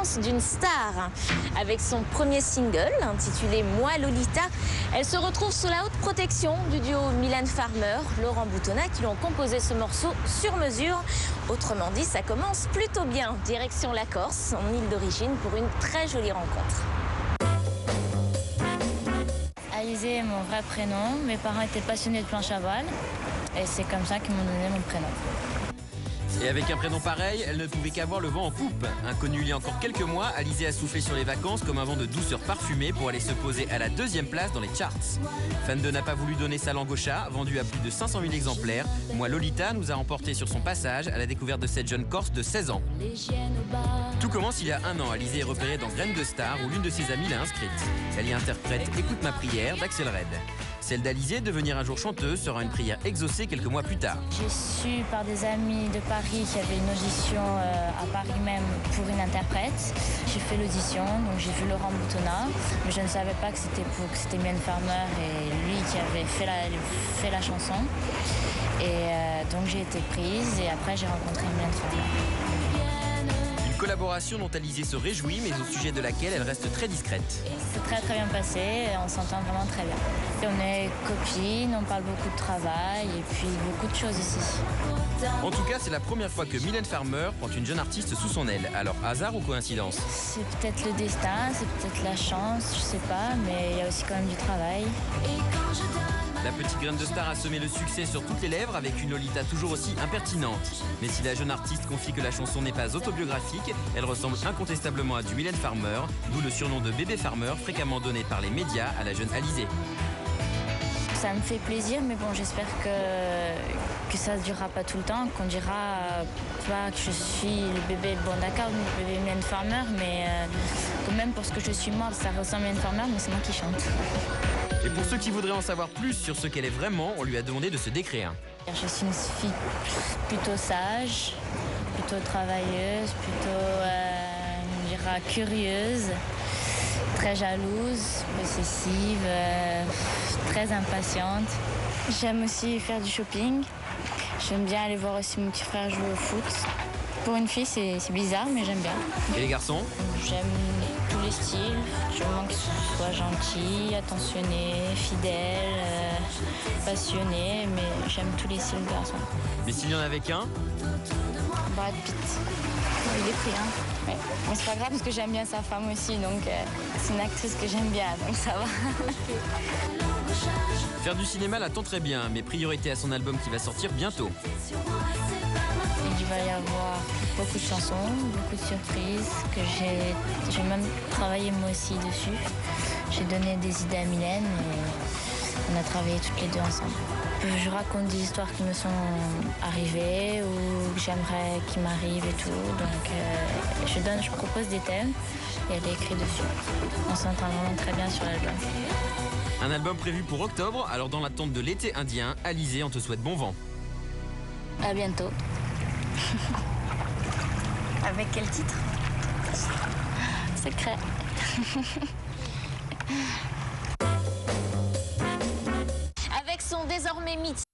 naissance d'une star. Avec son premier single, intitulé Moi Lolita, elle se retrouve sous la haute protection du duo Mylène Farmer, Laurent Boutonnat, qui lui ont composé ce morceau sur mesure. Autrement dit, ça commence plutôt bien. Direction la Corse, son île d'origine, pour une très jolie rencontre. Alizée est mon vrai prénom. Mes parents étaient passionnés de planche à voile et c'est comme ça qu'ils m'ont donné mon prénom. Et avec un prénom pareil, elle ne pouvait qu'avoir le vent en poupe. Inconnue il y a encore quelques mois, Alizée a soufflé sur les vacances comme un vent de douceur parfumée pour aller se poser à la 2e place dans les charts. Fan de n'a pas voulu donner sa langue au chat, vendue à plus de 500 000 exemplaires. Moi Lolita nous a emporté sur son passage à la découverte de cette jeune Corse de 16 ans. Tout commence il y a un an. Alizée est repérée dans Graines de Star où l'une de ses amies l'a inscrite. Elle y interprète Écoute ma prière d'Axel Red. Celle d'Alizée, devenir un jour chanteuse, sera une prière exaucée quelques mois plus tard. J'ai su par des amis de Paris qu'il y avait une audition à Paris même pour une interprète. J'ai fait l'audition, donc j'ai vu Laurent Boutonnat, mais je ne savais pas que c'était Mylène Farmer et lui qui avait fait la chanson. Et donc j'ai été prise et après j'ai rencontré Mylène Farmer. Une collaboration dont Alizée se réjouit, mais au sujet de laquelle elle reste très discrète. C'est très bien passé, on s'entend vraiment très bien. On est copines, on parle beaucoup de travail et puis beaucoup de choses ici. En tout cas, c'est la première fois que Mylène Farmer prend une jeune artiste sous son aile. Alors, hasard ou coïncidence? C'est peut-être le destin, c'est peut-être la chance, je sais pas, mais il y a aussi quand même du travail. La petite graine de star a semé le succès sur toutes les lèvres avec une Lolita toujours aussi impertinente. Mais si la jeune artiste confie que la chanson n'est pas autobiographique, elle ressemble incontestablement à du Mylène Farmer, d'où le surnom de bébé Farmer fréquemment donné par les médias à la jeune Alizée. Ça me fait plaisir, mais bon, j'espère que ça ne durera pas tout le temps, qu'on dira pas que je suis le bébé, bon d'accord, le bébé Mylène Farmer, mais quand même pour ce que je suis moi, ça ressemble à Mylène Farmer, mais c'est moi qui chante. Et pour ceux qui voudraient en savoir plus sur ce qu'elle est vraiment, on lui a demandé de se décrire. Je suis une fille plutôt sage, plutôt travailleuse, plutôt on dira curieuse, très jalouse, possessive, très impatiente. J'aime aussi faire du shopping. J'aime bien aller voir aussi mon petit frère jouer au foot. Pour une fille, c'est bizarre, mais j'aime bien. Et les garçons? J'aime tous les styles. Je veux qu'ils soient gentils, attentionnés, fidèles, passionnés, mais j'aime tous les styles de garçons. Mais s'il y en avait qu'un? Brad Pitt. Il est pris, hein. Ouais. Mais c'est pas grave parce que j'aime bien sa femme aussi, donc c'est une actrice que j'aime bien, donc ça va. Faire du cinéma l'attend très bien, mais priorité à son album qui va sortir bientôt. Il va y avoir beaucoup de chansons, beaucoup de surprises, que j'ai même travaillé moi aussi dessus. J'ai donné des idées à Mylène et on a travaillé toutes les deux ensemble. Je raconte des histoires qui me sont arrivées ou que j'aimerais qu'ils m'arrivent et tout. Donc je propose des thèmes et elle écrit dessus. On s'entend vraiment très bien sur l'album. Un album prévu pour octobre, alors dans l'attente de l'été indien, Alizée, on te souhaite bon vent. À bientôt. Avec quel titre? Secret. Avec son désormais mythique